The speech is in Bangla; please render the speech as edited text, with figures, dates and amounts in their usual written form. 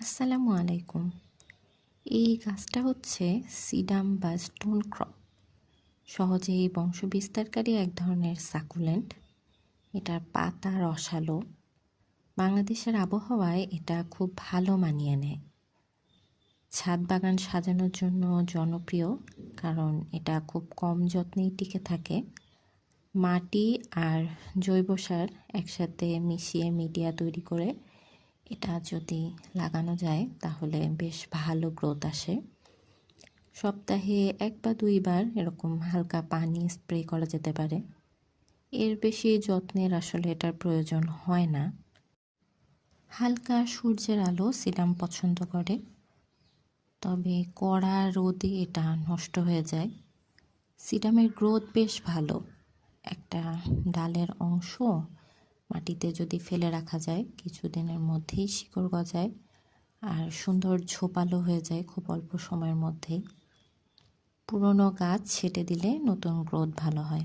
আসসালামু আলাইকুম। এই গাছটা হচ্ছে সিডাম বা স্টোন ক্রপ। সহজেই বংশবিস্তারকারী এক ধরনের সাকুলেন্ট। এটার পাতা রসালো। বাংলাদেশের আবহাওয়ায় এটা খুব ভালো মানিয়ে নেয়। ছাদ বাগান সাজানোর জন্য জনপ্রিয়, কারণ এটা খুব কম যত্নেই টিকে থাকে। মাটি আর জৈব সার একসাথে মিশিয়ে মিডিয়া তৈরি করে এটা যদি লাগানো যায় তাহলে বেশ ভালো গ্রোথ আসে। সপ্তাহে 1 বা 2 বার এরকম হালকা পানি স্প্রে করা যেতে পারে। এর বেশি যত্নের আসলে এটার প্রয়োজন হয় না। হালকা সূর্যের আলো সিডাম পছন্দ করে, তবে কড়া রোদে এটা নষ্ট হয়ে যায়। সিডামের গ্রোথ বেশ ভালো। একটা ডালের অংশ মাটিতে যদি ফেলে রাখা যায়, কিছুদিনের মধ্যেই শিকড় গজায় আর সুন্দর ঝোপালো হয়ে যায় খুব অল্প সময়ের মধ্যেই। পুরনো গাছ ছেটে দিলে নতুন গ্রোথ ভালো হয়।